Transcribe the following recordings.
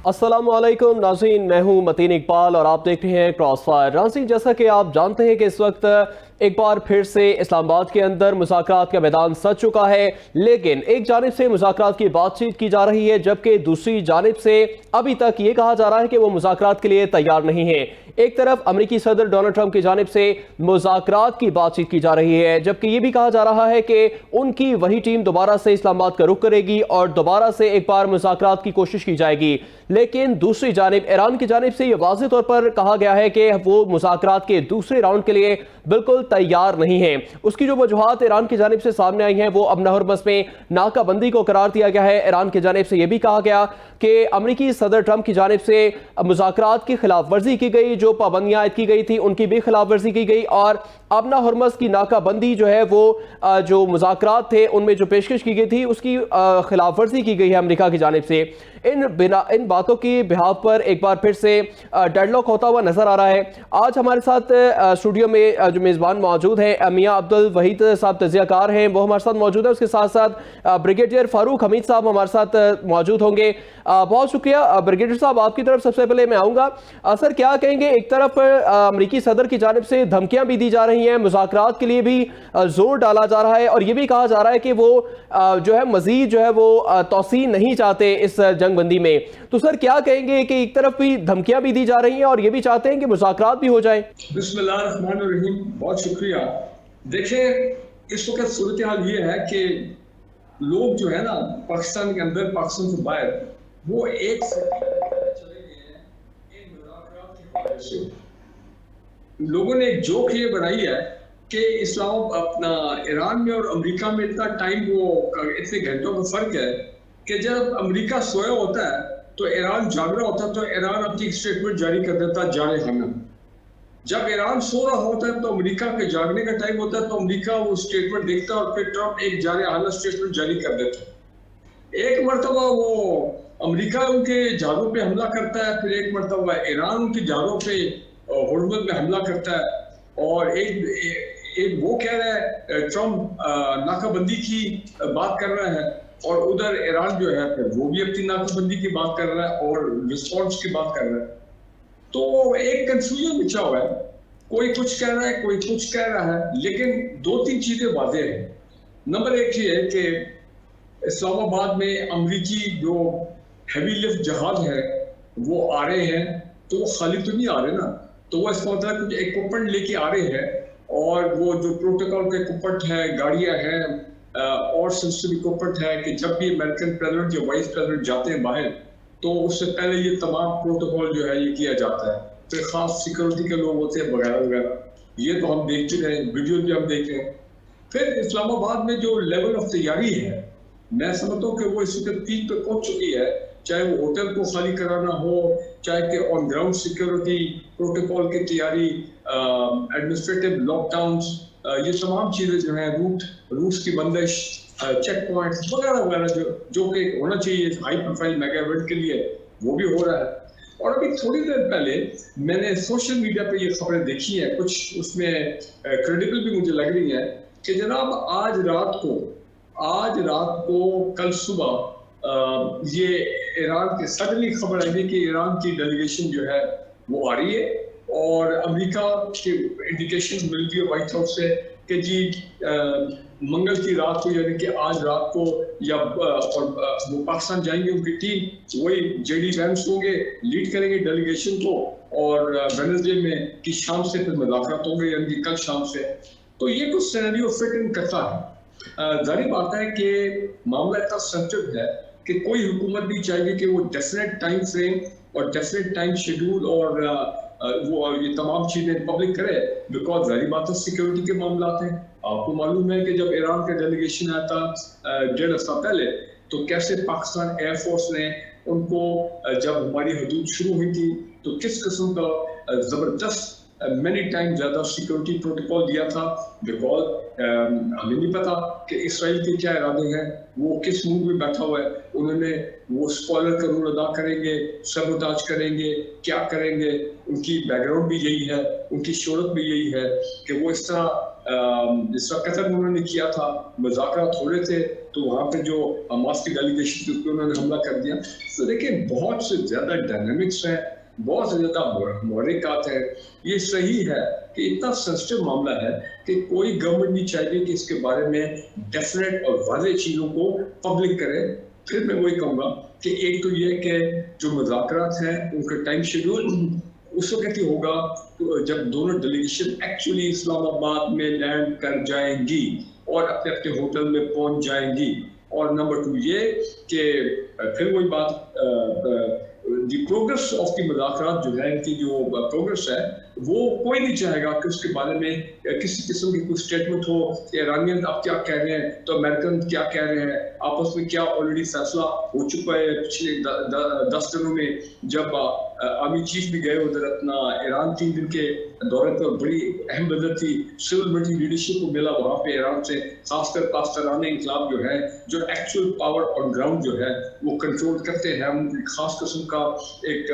अस्सलाम वालेकुम नाज़रीन, मैं हूं मतीन इकबाल और आप देख रहे हैं क्रॉस फायर। नाज़रीन, जैसा कि आप जानते हैं कि इस वक्त एक बार फिर से इस्लामाबाद के अंदर मुज़ाकरात का मैदान सज चुका है, लेकिन एक जानिब से मुज़ाकरात की बातचीत की जा रही है जबकि दूसरी जानिब से अभी तक ये कहा जा रहा है कि वो मुज़ाकरात के लिए तैयार नहीं है। एक तरफ अमरीकी सदर डोनाल्ड ट्रंप की जानिब से मुज़ाकरात की बातचीत की जा रही है, जबकि ये भी कहा जा रहा है कि उनकी वही टीम दोबारा से इस्लामाबाद का रुख करेगी और दोबारा से एक बार मुज़ाकरात की कोशिश की जाएगी। लेकिन दूसरी जानिब ईरान की जानिब से ये वाज़ेह तौर पर कहा गया है कि वो मुज़ाकरात के दूसरे राउंड के लिए बिल्कुल तैयार नहीं है। उसकी जो वजूहात ईरान की जानिब से सामने आई हैं वो अब हरमज़ में नाकाबंदी को करार दिया गया है। ईरान की जानिब से यह भी कहा गया कि अमरीकी सदर ट्रंप की जानिब से मुज़ाकरात की खिलाफ वर्जी की गई, जो पाबंदियां आयद की गई थी उनकी भी खिलाफ वर्जी की गई और अपना हरमज़ की नाकाबंदी जो है वो जो मुज़ाकरात थे उनमें जो पेशकश की गई थी उसकी खिलाफ वर्जी की गई है अमरीका की जानिब से। इन बातों की बिहाफ पर एक बार फिर से डेडलॉक होता हुआ नजर आ रहा है। आज हमारे साथ स्टूडियो में जो मेज़बान मौजूद हैं मियां अब्दुल वहीद साहब तजियाकार हैं, वो हमारे साथ मौजूद है। उसके साथ साथ ब्रिगेडियर फारूक हमीद साहब हमारे साथ मौजूद होंगे। बहुत शुक्रिया ब्रिगेडियर साहब, आपकी तरफ सबसे पहले मैं आऊँगा। सर, क्या कहेंगे, एक तरफ अमरीकी सदर की जानिब से धमकियाँ भी दी जा रही हैं, मुज़ाकरात के लिए भी जोर डाला जा रहा है और ये भी कहा जा रहा है कि वो जो है मज़ीद जो है वो तौसीन नहीं चाहते इस जंग बंदी में। तो सर, क्या कहेंगे कि एक तरफ भी धमकियां भी दी जा रही हैं और ये भी चाहते हैं कि मुज़ाकरात भी हो जाए? बिस्मिल्लाहिर्रहमानिर्रहीम, बहुत शुक्रिया। देखें, इस वक्त सूरत हाल ये है कि लोग जो है ना पाकिस्तान के अंदर, पाकिस्तान से बाहर, वो एक चले गए हैं इन मुज़ाकरात की ख्वाहिश से। लोगों ने एक जोक ये बनाई है कि इस्लाम अपना ईरान में और अमेरिका में इतना टाइम, वो इतने घंटों का फर्क है कि जब अमेरिका सोया होता है तो ईरान जाग रहा होता है, तो ईरान अपनी स्टेटमेंट जारी कर देता है जाने खाना। जब ईरान सो रहा होता है तो अमेरिका के जागने का टाइम होता है, तो अमेरिका वो स्टेटमेंट देखता है और फिर ट्रंप एक जाने खाना स्टेटमेंट जारी कर देता है। एक मरतबा वो अमेरिका उनके जहाज़ों पे हमला करता है, फिर एक मरतबा ईरान उनके जहाज़ों पे हुर्मुज़ में हमला करता है। और एक वो कह रहा है ट्रंप नाकाबंदी की बात कर रहा है और उधर ईरान जो है वो भी अपनी नाकाबंदी की बात कर रहा है और रिस्पॉन्स की बात कर रहा है। तो एक कंफ्यूजन बिछा हुआ है, कोई कुछ कह रहा है, कोई कुछ कह रहा है, लेकिन दो तीन चीजें वाज़ेह हैं। नंबर एक ये है कि इस्लामाबाद में अमरीकी जो हैवी लिफ्ट जहाज है वो आ रहे हैं, तो वो खाली तो नहीं आ रहे ना, तो वो इसका मतलब कुछ इक्विपमेंट लेके आ रहे हैं और वो जो प्रोटोकॉल के इक्विपमेंट है, गाड़ियां हैं और सिस्टम इक्विपमेंट है कि जब भी अमेरिकन प्रेसिडेंट या वाइस प्रेसिडेंट जाते हैं बाहर, तो उससे पहले ये तमाम प्रोटोकॉल जो है ये किया जाता है। फिर खास सिक्योरिटी के लोग होते हैं वगैरह वगैरह, ये तो हम देख चुके हैं, वीडियो भी हम देख रहे हैं। फिर इस्लामाबाद में जो लेवल ऑफ तैयारी है, मैं समझता हूँ कि वो इस वक्त पीक पे पहुंच चुकी है, चाहे वो होटल को खाली कराना हो, चाहे कि ऑन ग्राउंड सिक्योरिटी प्रोटोकॉल की तैयारी, एडमिनिस्ट्रेटिव लॉकडाउन, ये तमाम चीजें जो है, रूट्स की बंदिश, चेक पॉइंट्स वगैरह वगैरह जो कि होना चाहिए हाई प्रोफाइल मेगा इवेंट के लिए, वो भी हो रहा है। और अभी थोड़ी देर पहले मैंने सोशल मीडिया पे ये खबरें देखी हैं, कुछ उसमें क्रेडिबल भी मुझे लग रही है कि जनाब आज रात को कल सुबह ये ईरान के सडनली खबर आई कि ईरान की डेलीगेशन जो है वो आ रही है और अमेरिका के इंडिकेशन मिल रही है व्हाइट हाउस से कि जी मंगल की रात को, यानी कि आज रात को या और वो पाकिस्तान जाएंगे, उनकी टीम वही जेडी वैंस होंगे, लीड करेंगे डेलीगेशन को और वेडनेसडे में की शाम से फिर मुज़ाकरात होंगे, यानी कि कल शाम से। तो ये कुछ सिनेरियो फिट इन करता है। जाहिर बात है कि मामला इतना सेंसिटिव है कि कोई हुकूमत भी चाहेगी कि वो डेफिनेट टाइम फ्रेम और डेफिनेट टाइम शेड्यूल और वो ये तमाम चीजें पब्लिक करे, बिकॉज जाहिर बात है सिक्योरिटी के मामला हैं। आपको मालूम है कि जब ईरान का डेलीगेशन आया था 1.5 हफ्ता पहले, तो कैसे पाकिस्तान एयरफोर्स ने उनको, जब हमारी हदूद शुरू हुई थी, तो किस किस्म का जबरदस्त मैनी टाइम ज्यादा सिक्योरिटी प्रोटोकॉल दिया था, बिकॉज हमें नहीं पता कि इसराइल के क्या इरादे हैं, वो किस मूड में बैठा हुआ है। उन्होंने वो स्पॉइलर का रोल अदा करेंगे, सबोटाज करेंगे, क्या करेंगे, उनकी बैकग्राउंड भी यही है, उनकी शोहरत भी यही है कि वो इस तरह जिस तरह कतर में उन्होंने किया था, मुज़ाकरात हो रहे थे तो वहाँ पे जो हमास की डेलीगेशन थी उस पर उन्होंने हमला कर दिया। तो देखिए बहुत से ज़्यादा डायनामिक्स हैं, बहुत से ज़्यादा मुहर्रिकात है। ये सही है कि इतना सेंसिटिव मामला है कि कोई गवर्नमेंट नहीं चाहेगी कि इसके बारे में डेफिनेट और वाज़ेह चीज़ों को पब्लिक करे। फिर मैं वही कहूँगा कि एक तो ये कि जो मुज़ाकरात हैं उनका टाइम शेड्यूल उस वक्त ही होगा तो जब दोनों डेलीगेशन एक्चुअली इस्लामाबाद में लैंड कर जाएंगी और अपने अपने होटल में पहुंच जाएंगी। और नंबर 2 ये कि फिर वही बात दी प्रोग्रेस ऑफ दी मुज़ाकरात जो है, इनकी जो प्रोग्रेस है वो कोई नहीं चाहेगा कि उसके बारे में किसी किस्म की कोई स्टेटमेंट हो कि ईरानियन आप क्या कह रहे हैं तो अमेरिकन क्या कह रहे हैं, आपस में क्या ऑलरेडी फैसला हो चुका है पिछले 10 दिनों में जब आर्मी चीफ भी गए उधर अपना ईरान 3 दिन के दौरे पर। बड़ी अहम मदद थी, सिविल मिलिट्री लीडरशिप को मिला वहाँ पे ईरान से, खासकर पाकिस्तानी इंकलाब जो है जो एक्चुअल पावर ऑन ग्राउंड जो है वो कंट्रोल करते हैं। उनकी खास किस्म का एक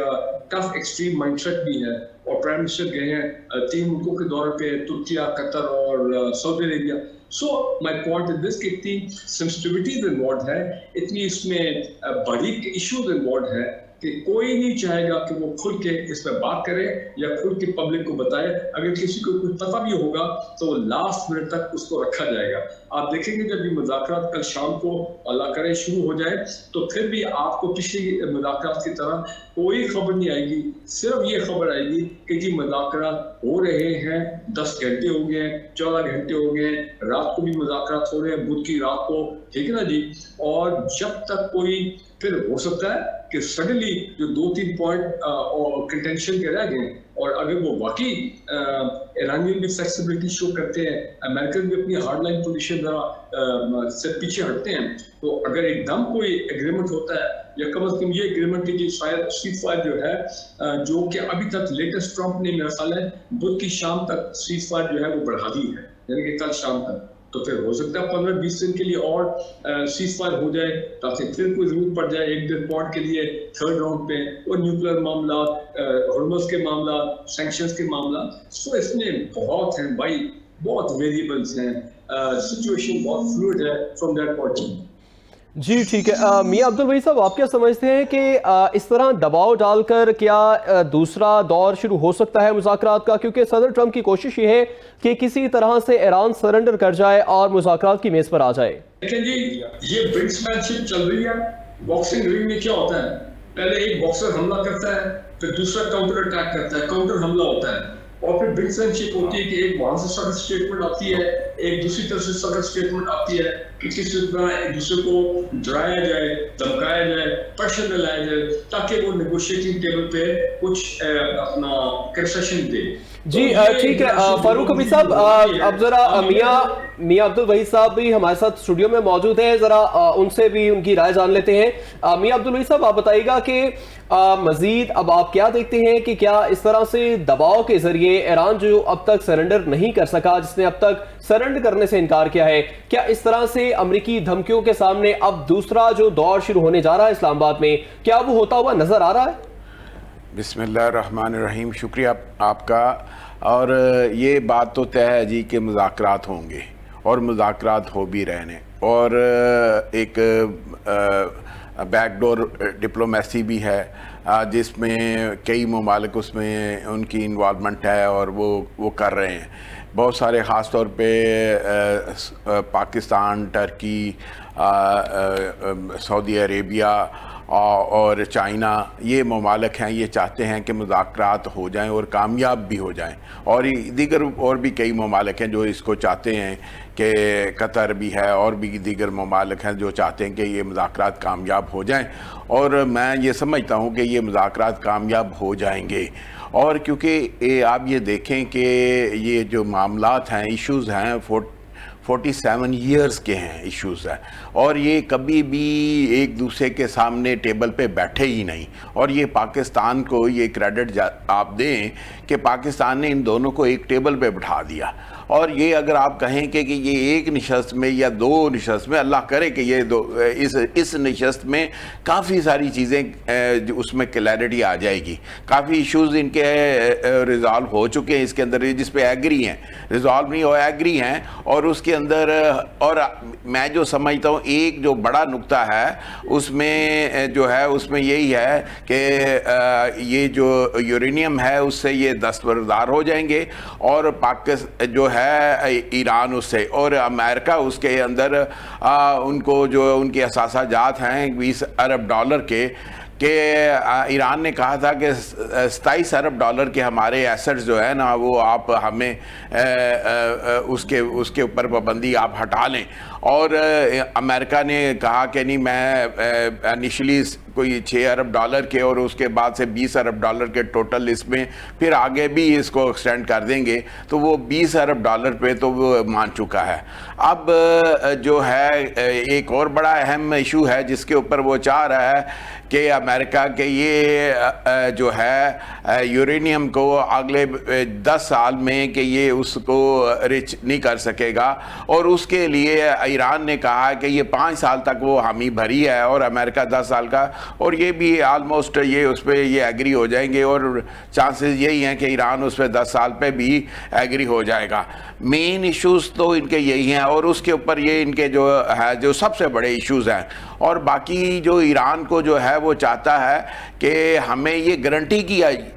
टफ एक्सट्रीम माइंडसेट भी है। और प्राइम मिनिस्टर गए हैं 3 मुल्कों के दौरे पे, तुर्किया, कतर और Saudi Arabia. So my point is this कि इतनी सेंसिटिविटीज इन्वॉल्व है, इतनी इसमें बारीक इश्यूज इन्वॉल्व है कि कोई नहीं चाहेगा कि वो खुल के इस पर बात करे या खुल के पब्लिक को बताए। अगर किसी को कुछ पता भी होगा तो लास्ट मिनट तक उसको रखा जाएगा। आप देखेंगे जब ये मुज़ाकरात कल शाम को अल्लाह करे शुरू हो जाए तो फिर भी आपको पिछली मुज़ाकरात की तरह कोई खबर नहीं आएगी। सिर्फ ये खबर आएगी कि जी मुज़ाकरात हो रहे हैं, 10 घंटे हो गए, 14 घंटे हो गए, रात को भी मुज़ाकरात हो रहे हैं, बुध की रात को, ठीक है ना जी। और जब तक कोई फिर हो सकता है कि सडनली जो 2-3 पॉइंट और कंटेंशन के रह गए और अगर वो वाकई ईरानियन भी फ्लेक्सिबिलिटी शो करते हैं, अमेरिकन भी अपनी हार्ड लाइन पोजीशन जरा से पीछे हटते हैं, तो अगर एकदम कोई एग्रीमेंट होता है या कम से कम ये एग्रीमेंट की शायद सीज़फायर जो है जो कि अभी तक लेटेस्ट ट्रंप ने मेरा ख्याल है बुध की शाम तक सीज़फायर जो है वो बढ़ा दी है, यानी कि कल शाम तक। तो फिर हो सकता है 15-20 दिन के लिए और सीज़फायर हो जाए ताकि फिर कोई जरूरत पड़ जाए 1 दिन पॉइंट के लिए 3rd राउंड पे, वो न्यूक्लियर मामला, हॉर्मस के मामला, सैंक्शंस के मामला। सो इसमें बहुत हैं भाई, बहुत वेरिएबल्स हैं, सिचुएशन बहुत फ्लूइड है from that point of view. जी ठीक है। मियां अब्दुल वही साहब, आप क्या समझते हैं कि इस तरह दबाव डालकर क्या दूसरा दौर शुरू हो सकता है मुज़ाकरात का? क्योंकि सदर ट्रंप की कोशिश ये है कि किसी तरह से ईरान सरेंडर कर जाए और मुज़ाकरात की मेज़ पर आ जाए। लेकिन जी ये ब्रिंक्समैनशिप चल रही है। बॉक्सिंग रिंग में क्या होता है, पहले एक बॉक्सर हमला करता है, फिर दूसरा काउंटर अटैक करता है, काउंटर हमला होता है, और फिर ब्रिंक्समैनशिप होती है कि एक वहां से सख्त स्टेटमेंट आती है, एक दूसरी तरफ से सख्त स्टेटमेंट आती है कि किसी तरह एक दूसरे को डराया जाए, धमकाया जाए, प्रेशर में लाया जाए ताकि वो नेगोशिएटिंग टेबल पे कुछ अपना कंसेशन दे। जी ठीक है। फारूक हबीब साहब, अब जरा मियां अब्दुल वहीद साहब भी हमारे साथ स्टूडियो में मौजूद हैं, जरा उनसे भी उनकी राय जान लेते हैं। मियां अब्दुल वहीद साहब, आप बताइएगा कि मजीद अब आप क्या देखते हैं कि क्या इस तरह से दबाव के जरिए ईरान जो अब तक सरेंडर नहीं कर सका, जिसने अब तक सरेंडर करने से इनकार किया है, क्या इस तरह से अमरीकी धमकियों के सामने अब दूसरा जो दौर शुरू होने जा रहा है इस्लामाबाद में, क्या वो होता हुआ नजर आ रहा है? बिस्मिल्लाहिर्रहमानिर्रहीम, शुक्रिया आपका। और ये बात तो तय है जी कि मुज़ाकरात होंगे और मुज़ाकरात हो भी रहने, और एक बैकडोर डिप्लोमेसी भी है जिसमें कई ममालिक उसमें उनकी इन्वॉल्वमेंट है और वो कर रहे हैं। बहुत सारे ख़ास तौर पे पाकिस्तान, टर्की, सऊदी अरेबिया और चाइना, ये ममालिक हैं, ये चाहते हैं कि मुज़ाकरात हो जाएं और कामयाब भी हो जाएं। और दीगर और भी कई ममालिक हैं जो इसको चाहते हैं कि कतर भी है और भी दीगर ममालिक हैं जो चाहते हैं कि ये मुज़ाकरात कामयाब हो जाएं। और मैं ये समझता हूँ कि ये मुज़ाकरात कामयाब हो जाएंगे। और क्योंकि आप ये देखें कि ये जो मामलात हैं, इश्यूज़ हैं, 47 ईयर्स के हैं इश्यूज़ हैं, और ये कभी भी एक दूसरे के सामने टेबल पे बैठे ही नहीं। और ये पाकिस्तान को ये क्रेडिट आप दें कि पाकिस्तान ने इन दोनों को एक टेबल पे बिठा दिया اور یہ اگر آپ کہیں کہ یہ ایک نشست میں یا دو نشست میں، اللہ کرے کہ یہ اس نشست میں کافی ساری چیزیں اس میں کلیئرٹی آ جائے گی. کافی ایشوز ان کے ریزالو ہو چکے ہیں اس کے اندر، جس پہ ایگری ہیں، ریزالو نہیں ہو ایگری ہیں. اور اس کے اندر اور میں جو سمجھتا ہوں ایک جو بڑا نقطہ ہے اس میں جو ہے اس میں یہی ہے کہ یہ جو یورینیم ہے اس سے یہ دستبردار ہو جائیں گے، اور پاکستان جو ہے ایران اس سے، اور امریکہ اس کے اندر ان کو جو ان کے اثاثہ جات ہیں 20 ارب ڈالر کے، کہ ایران نے کہا تھا کہ 27 ارب ڈالر کے ہمارے ایسٹس جو ہے نا وہ آپ ہمیں اس کے اوپر پابندی آپ ہٹا لیں. اور امریکہ نے کہا کہ نہیں، میں انیشلی کوئی 6 ارب ڈالر کے اور اس کے بعد سے 20 ارب ڈالر کے ٹوٹل اس میں پھر آگے بھی اس کو ایکسٹینڈ کر دیں گے، تو وہ 20 ارب ڈالر پہ تو وہ مان چکا ہے. اب جو ہے ایک اور بڑا اہم ایشو ہے جس کے اوپر وہ چاہ رہا ہے کہ امریکہ کے یہ جو ہے یورینیم کو اگلے 10 سال میں کہ یہ اس کو رچ نہیں کر سکے گا، اور اس کے لیے ایران نے کہا کہ یہ 5 سال تک وہ حامی بھری ہے اور امریکہ 10 سال کا، اور یہ بھی آلموسٹ یہ اس پہ یہ ایگری ہو جائیں گے، اور چانسز یہی ہیں کہ ایران اس پہ 10 سال پہ بھی ایگری ہو جائے گا. مین ایشوز تو ان کے یہی ہیں، اور اس کے اوپر یہ ان کے جو ہے جو سب سے بڑے ایشوز ہیں. اور باقی جو ایران کو جو ہے وہ چاہتا ہے کہ ہمیں یہ گارنٹی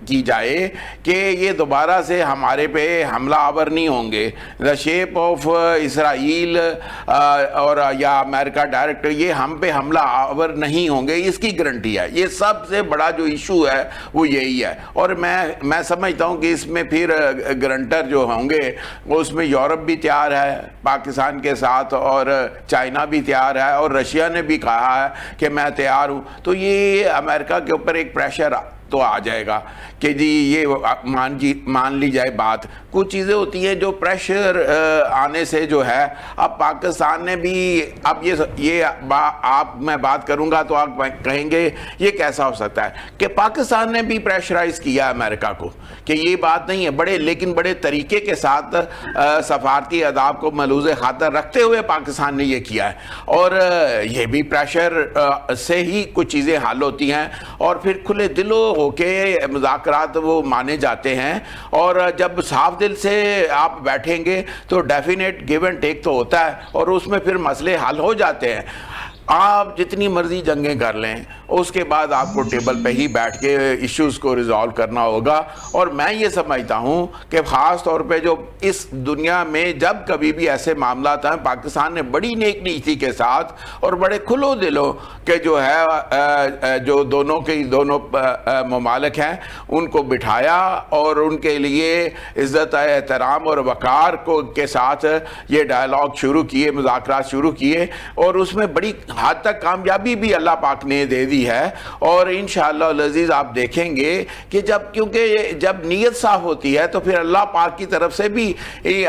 کی جائے کہ یہ دوبارہ سے ہمارے پہ حملہ آور نہیں ہوں گے. دا شیپ آف اسرائیل اور یا امریکہ ڈائریکٹ یہ ہم پہ حملہ آور نہیں ہوں گے، اس کی گارنٹی ہے. یہ سب سے بڑا جو ایشو ہے وہ یہی ہے. اور میں سمجھتا ہوں کہ اس میں پھر گارنٹر جو ہوں گے وہ اس میں یورپ بھی تیار ہے پاکستان کے ساتھ، اور چائنا بھی تیار ہے، اور رشیا نے بھی کہا ہے کہ میں تیار ہوں. تو یہ امریکہ کے اوپر ایک پریشر تو آ جائے گا کہ جی یہ مان لی جائے بات. کچھ چیزیں ہوتی ہیں جو پریشر آنے سے جو ہے، اب پاکستان نے بھی اب یہ میں بات کروں گا تو آپ کہیں گے یہ کیسا ہو سکتا ہے کہ پاکستان نے بھی پریشرائز کیا امریکہ کو کہ یہ بات نہیں ہے، لیکن بڑے طریقے کے ساتھ سفارتی آداب کو ملحوظ خاطر رکھتے ہوئے پاکستان نے یہ کیا ہے. اور یہ بھی پریشر سے ہی کچھ چیزیں حل ہوتی ہیں، اور پھر کھلے دلوں ہو کے مذاکرات وہ مانے جاتے ہیں. اور جب صاف دل سے آپ بیٹھیں گے تو ڈیفینیٹ گیو اینڈ ٹیک تو ہوتا ہے، اور اس میں پھر مسئلے حل ہو جاتے ہیں. آپ جتنی مرضی جنگیں کر لیں، اس کے بعد آپ کو ٹیبل پہ ہی بیٹھ کے ایشوز کو ریزالو کرنا ہوگا. اور میں یہ سمجھتا ہوں کہ خاص طور پہ جو اس دنیا میں جب کبھی بھی ایسے معاملات ہیں، پاکستان نے بڑی نیک نیتی کے ساتھ اور بڑے کھلو دلوں کے جو ہے جو دونوں ممالک ہیں ان کو بٹھایا، اور ان کے لیے عزت احترام اور وقار کے ساتھ یہ ڈائلاگ شروع کیے، مذاکرات شروع کیے، اور اس میں بڑی حد تک کامیابی بھی اللہ پاک نے دے دی ہے. اور انشاءاللہ العزیز آپ دیکھیں گے کہ کیونکہ جب نیت صاف ہوتی ہے تو پھر اللہ پاک کی طرف سے بھی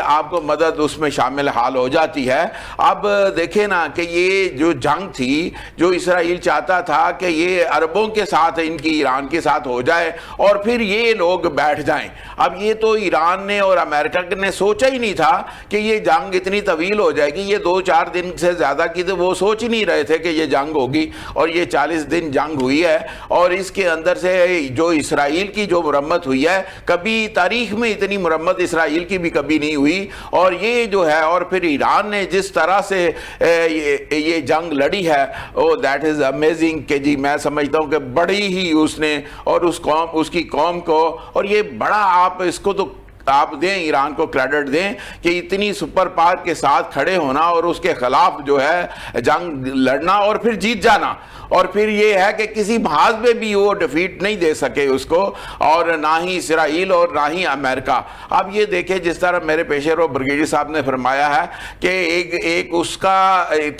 آپ کو مدد اس میں شامل حال ہو جاتی ہے. اب دیکھیں نا کہ یہ جو جنگ تھی، جو اسرائیل چاہتا تھا کہ یہ عربوں کے ساتھ ان کی ایران کے ساتھ ہو جائے اور پھر یہ لوگ بیٹھ جائیں. اب یہ تو ایران نے اور امریکہ نے سوچا ہی نہیں تھا کہ یہ جنگ اتنی طویل ہو جائے گی. یہ 2-4 دن سے زیادہ کی تو وہ سوچ ہی نہیں رہے تھے کہ یہ جنگ ہوگی، اور یہ 40 دن جنگ ہوئی ہے. اور اس کے اندر سے جو اسرائیل کی جو مرمت ہوئی ہے، کبھی تاریخ میں اتنی مرمت اسرائیل کی بھی کبھی نہیں ہوئی. اور یہ جو ہے، اور پھر ایران نے جس طرح سے یہ جنگ لڑی ہے، دیٹ از امیزنگ کہ جی میں سمجھتا ہوں کہ بڑی ہی اس نے اور اس کی قوم کو، اور یہ بڑا آپ اس کو تو آپ دیں ایران کو کریڈٹ دیں کہ اتنی سپر پاور کے ساتھ کھڑے ہونا اور اس کے خلاف جو ہے جنگ لڑنا اور پھر جیت جانا. اور پھر یہ ہے کہ کسی محاذ پہ بھی وہ ڈیفیٹ نہیں دے سکے اس کو، اور نہ ہی اسرائیل اور نہ ہی امریکہ. اب یہ دیکھیں جس طرح میرے پیش رو برگیڈیئر صاحب نے فرمایا ہے کہ ایک اس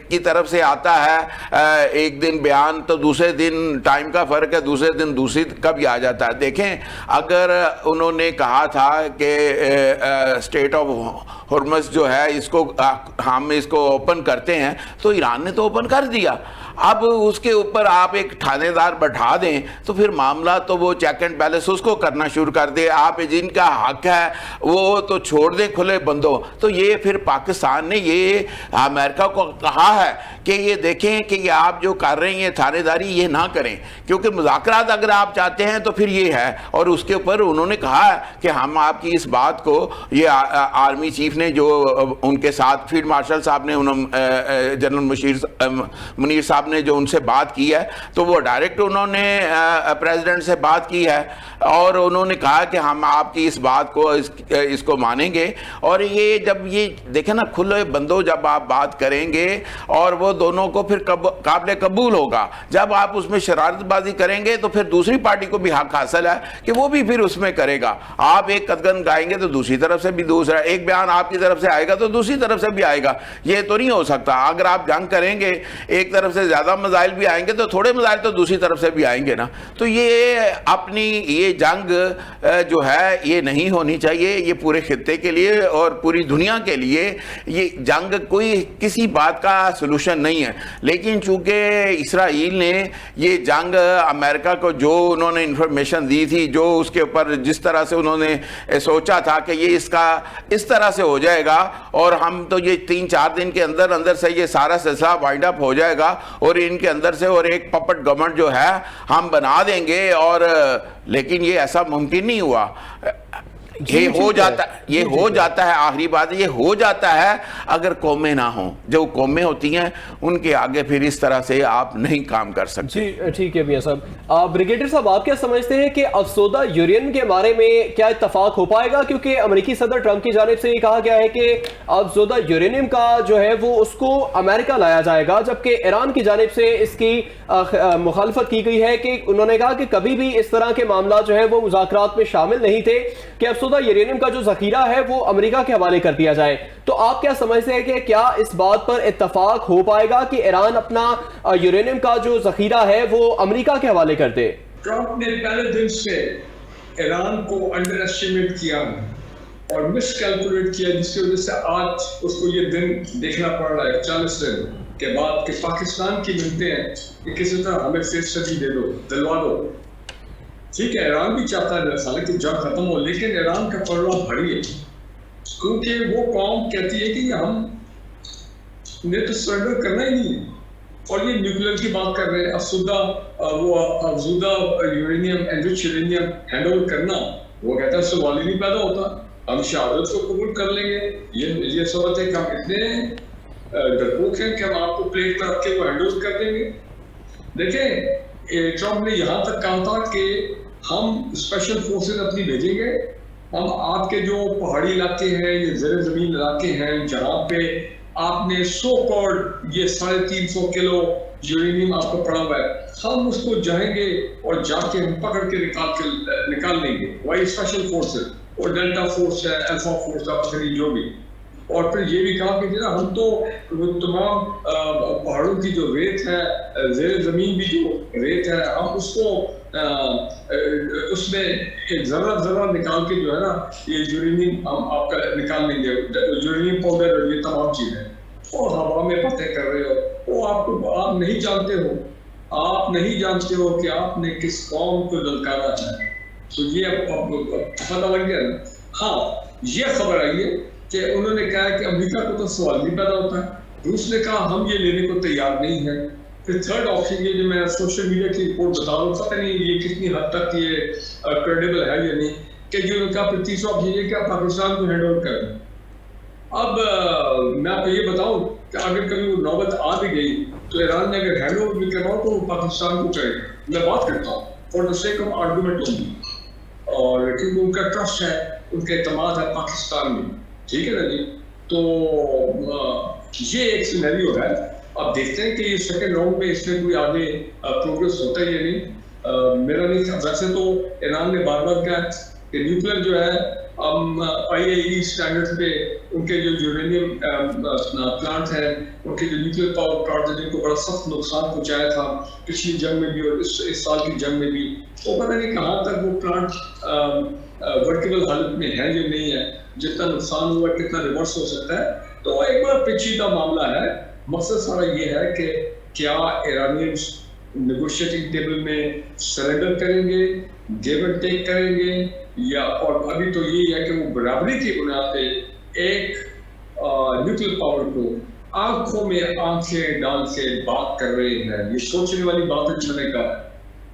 کی طرف سے آتا ہے ایک دن بیان تو دوسرے دن ٹائم کا فرق ہے، دوسرے دن دوسری کا بھی آ جاتا ہے. دیکھیں اگر انہوں نے کہا تھا کہ اسٹیٹ آف ہرمز جو ہے اس کو ہم اس کو اوپن کرتے ہیں، تو ایران نے تو اوپن کر دیا. اب اس کے اوپر آپ ایک تھانے دار بٹھا دیں تو پھر معاملہ تو وہ چیک اینڈ بیلنس اس کو کرنا شروع کر دے. آپ جن کا حق ہے وہ تو چھوڑ دیں کھلے بندوں. تو یہ پھر پاکستان نے یہ امریکہ کو کہا ہے کہ یہ دیکھیں کہ یہ آپ جو کر رہے ہیں تھانے داری یہ نہ کریں, کیونکہ مذاکرات اگر آپ چاہتے ہیں تو پھر یہ ہے. اور اس کے اوپر انہوں نے کہا ہے کہ ہم آپ کی اس بات کو, یہ آرمی چیف نے جو ان کے ساتھ فیلڈ مارشل صاحب نے, جنرل منیر صاحب نے جو ان سے بات کی ہے تو وہ ڈائریکٹ انہوں نے پریزیڈنٹ سے بات کی ہے اور انہوں نے کہا کہ ہم آپ کی اس بات کو اس کو مانیں گے. اور یہ جب یہ دیکھیں نا کھلے بندوں جب آپ بات کریں گے اور وہ دونوں کو پھر قابل قبول ہوگا. جب آپ اس میں شرارت بازی کریں گے تو پھر دوسری پارٹی کو بھی حق حاصل ہے کہ وہ بھی پھر اس میں کرے گا. آپ ایک قدغن گائیں گے تو دوسری طرف سے بھی دوسرا, ایک بیان آپ کی طرف سے آئے گا تو دوسری طرف سے بھی آئے گا. یہ تو نہیں ہو سکتا. اگر آپ جنگ کریں گے ایک طرف سے زیادہ مسائل بھی آئیں گے تو تھوڑے مسائل تو دوسری طرف سے بھی آئیں گے نا. تو یہ اپنی یہ جنگ جو ہے یہ نہیں ہونی چاہیے. یہ پورے خطے کے لیے اور پوری دنیا کے لیے یہ جنگ کوئی کسی بات کا سلوشن نہیں ہے. لیکن چونکہ اسرائیل نے یہ جنگ امریکہ کو جو انہوں نے انفارمیشن دی تھی, جو اس کے اوپر جس طرح سے انہوں نے سوچا تھا کہ یہ اس طرح سے ہو جائے گا اور ہم تو یہ 3-4 دن کے اندر اندر سے یہ سارا سلسلہ وائنڈ اپ ہو جائے گا اور ان کے اندر سے اور ایک پپٹ گورنمنٹ جو ہے ہم بنا دیں گے. اور لیکن یہ ایسا ممکن نہیں ہوا. یہ ہو جاتا ہے آخری بات یہ ہو جاتا ہے اگر قومیں نہ ہوں. جو قومیں ہوتی ہیں ان کے آگے پھر اس طرح سے آپ نہیں کام کر سکتے. جی ٹھیک ہے میاں صاحب. بریگیڈیئر صاحب آپ کیا سمجھتے ہیں کہ افسردہ یورینیم کے بارے میں کیا اتفاق ہو پائے گا؟ کیونکہ امریکی صدر ٹرمپ کی جانب سے یہ کہا گیا ہے کہ افسردہ یورینیم کا جو ہے وہ اس کو امریکہ لایا جائے گا, جبکہ ایران کی جانب سے اس کی مخالفت کی گئی ہے کہ انہوں نے کہا کہ کبھی بھی اس طرح کے معاملات جو ہے وہ مذاکرات میں شامل نہیں تھے کہ افسردہ یورینیم کا جو ذخیرہ ہے وہ امریکہ کے حوالے کر دیا جائے. تو آپ کیا سمجھتے ہیں کہ کیا اس بات پر اتفاق ہو پائے گا کہ ایران اپنا یورینیم کا جو ذخیرہ ہے وہ امریکہ کے حوالے کر دے؟ ٹرمپ نے پہلے دن سے ایران کو انڈر ایسٹیمیٹ کیا اور مس کیلکولیٹ کیا, جس کی وجہ سے آج اس کو یہ دن دیکھنا پڑ رہا ہے 40 دن کے بعد کہ پاکستان کی منتیں ہیں کہ کسی طرح ہمیں 6 دے دو, دلوا دو. ٹھیک ہے ایران بھی چاہتا ہے دراصل کہ جنگ ختم ہو, لیکن ایران کا پلڑا بھاری ہے کیونکہ وہ قوم کہتی ہے کہ ہم نے تو سرنڈر کرنا ہی نہیں ہے. اور یہ نیوکلیر کی بات کر رہے ہیں, افزودہ uranium enrich uranium hand over کرنا, وہ کہتا ہے سوال ہی نہیں پیدا ہوتا, ہم شہادت کو قبول کر لیں گے. یہ صورت ہے کہ ہم اتنے ڈرپوک ہیں کہ ہم آپ کو پلیٹ پر رکھ کے وہ ہینڈ اوور کر دیں گے. دیکھیں ٹرمپ نے یہاں تک کہا تھا کہ ہم اسپیشل فورسز اپنی بھیجیں گے, ہم آپ کے جو پہاڑی علاقے ہیں یا زیر زمین علاقے ہیں جہاں پہ آپ نے سو کارڈ یہ 350 کلو یورینیم آپ کو پڑا ہوا ہے, ہم اس کو جائیں گے اور جا کے ہم پکڑ کے نکال لیں گے. وہی اسپیشل فورسز اور ڈیلٹا فورس ہے, الفا فورس ہے, پتہ نہیں جو بھی. اور پھر یہ بھی کہا کہ جناب ہم تو وہ تمام پہاڑوں کی جو ریت ہے, زیر زمین بھی جو ریت ہے, ہم اس کو اس میں ایک ذرہ نکال کے جو ہے نا یہ یورینیم ہم آپ کا نکال لیں گے, یورینیم پاؤڈر اور یہ تمام چیزیں. اور ہوا میں باتیں کر رہے ہو, وہ آپ نہیں جانتے ہو کہ آپ نے کس قوم کو للکارا ہے. تو یہ پتہ لگ گیا نا. ہاں یہ خبر آئی ہے کہ انہوں نے کہا کہ امریکہ کو تو سوال نہیں پیدا ہوتا ہے, روس نے کہا ہم یہ لینے کو تیار نہیں ہے. پھر تھرڈ آپشن یہ جو میں سوشل میڈیا کی رپورٹ بتا رہا ہوں, پتہ نہیں یہ کتنی حد تک یہ کریڈیبل ہے یا نہیں, کہ جو نے کہا پھر تیسرا آپشن یہ کہ پاکستان کو ہینڈ اوور کر دیں. اب میں آپ کو یہ بتاؤں کہ اگر کبھی وہ نوبت آ بھی گئی تو ایران نے اگر ہینڈ اوور بھی کرواؤ تو وہ پاکستان کو کرے گا. میں بات کرتا ہوں for the sake of argument ہوگی, اور کیونکہ ان کا ٹرسٹ ہے, ان کا اعتماد ہے پاکستان میں. ٹھیک ہے نا جی. تو یہ ایک سینیریو ہے. اب دیکھتے ہیں کہ یہ سیکنڈ راؤنڈ میں اس میں کوئی آگے پروگریس ہوتا ہے یا نہیں. میرا نہیں, ویسے تو ایران نے بار بار کہا کہ نیوکلیر جو ہے ہم IAEA اسٹینڈرڈ پہ ان کے جو یورینیم پلانٹ ہیں, ان کے جو نیوکلیر پاور پلانٹ ہیں جن کو بڑا سخت نقصان پہنچایا تھا پچھلی جنگ میں بھی اور اس سال کی جنگ میں بھی, وہ پتہ نہیں کہاں تک وہ پلانٹ ورکیبل حالت میں ہے یا نہیں ہے, جتنا نقصان ہوا کتنا ریورس ہو سکتا ہے. تو ایک بار پیچیدہ معاملہ ہے. مقصد سارا یہ ہے کہ کیا ایرانیز نیگوشیٹنگ ٹیبل میں سرنڈر کریں گے, گیو اینڈ ٹیک کریں گے, یا اور ابھی تو یہی ہے کہ وہ برابری کی بنیاد پہ ایک نیوکلیر پاور کو آنکھوں میں آنکھیں ڈال کے بات کر رہے ہیں. یہ سوچنے والی بات ہے چلنے کا.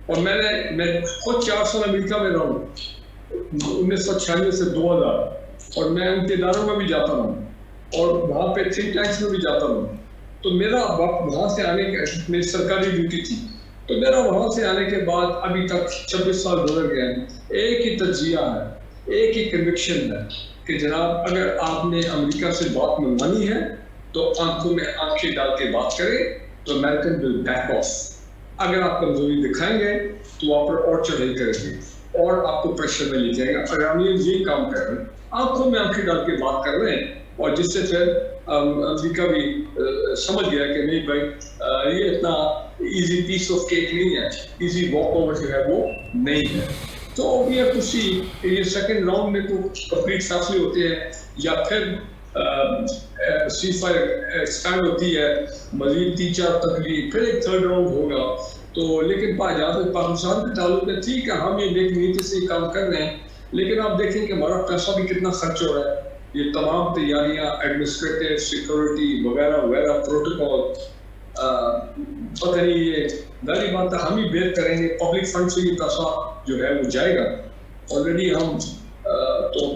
اور میں خود 4 سال امریکہ میں رہا ہوں, 1996 سے 2000, اور میں ان کے اداروں میں بھی جاتا ہوں اور وہاں پہ تھنک ٹینکس میں بھی جاتا ہوں. تو میرا وہاں سے آنے کے, میری سرکاری ڈیوٹی تھی, تو میرا وہاں سے آنے کے بعد ابھی تک 26 سال گزر گئے ہیں, ایک ہی تجزیہ ہے, ایک ہی کنوکشن ہے کہ جناب اگر آپ نے امریکہ سے بات منوانی ہے تو آنکھوں میں آنکھیں ڈال کے بات کریں, تو امریکن ول بیک آف. اگر آپ کمزوری دکھائیں گے تو وہاں پر اور چڑھائی کریں گے اور آپ کو پریشر میں لے جائے گا. ایرانیز یہی کام کر رہے ہیں, آنکھوں میں آنکھیں ڈال کے بات کر رہے ہیں, اور جس سے پھر امریکہ بھی سمجھ گیا کہ نہیں بھائی یہ اتنا ایزی پیس آف کیک نہیں ہے, ایزی واک اوور جو ہے وہ نہیں ہے. تو بھی ہے کچھ یہ سیکنڈ راؤنڈ میں تو کمپلیٹ فیصلے ہوتے ہیں, یا پھر سی فائر ایکسپینڈ ہوتی ہے مزید 3-4 تک, پھر ایک تھرڈ راؤنڈ ہوگا. تو لیکن جہاں تک پاکستان کے تعلق ہے, ٹھیک ہے ہم یہ نیک نیتی سے کام کر رہے ہیں, لیکن آپ دیکھیں کہ ہمارا پیسہ بھی کتنا خرچ ہو رہا ہے. یہ تمام تیاریاں, ایڈمنسٹریٹو, سیکورٹی وغیرہ وغیرہ, پروٹوکول, پتہ نہیں یہ ظاہری بات ہے ہم ہی بیئر کریں گے. پبلک فنڈ سے یہ پیسہ جو ہے وہ جائے گا. آلریڈی ہم تو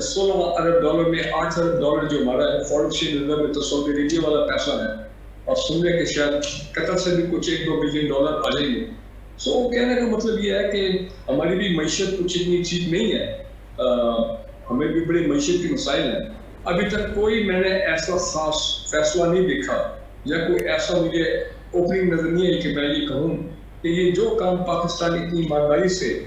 $16 ارب میں $8 ارب جو ہمارا ہے فورن ایکسچینج ریزرو میں, تو سعودی عربیہ والا پیسہ ہے, اور سن رہے کہ شاید قطر سے بھی کچھ $1-2 بلین آ جائیں گے. سو کہنے کا مطلب یہ ہے کہ ہماری بھی معیشت کچھ اتنی چیز نہیں ہے, ہمیں بھی بڑے معیشت کے مسائل ہیں. ابھی تک کوئی میں نے ایسا خاص فیصلہ نہیں دیکھا, یا کوئی ایسا مجھے اوپننگ نظر نہیں ہے کہ میں یہ کہوں کہ یہ جو کام پاکستان اتنی ایمانداری سے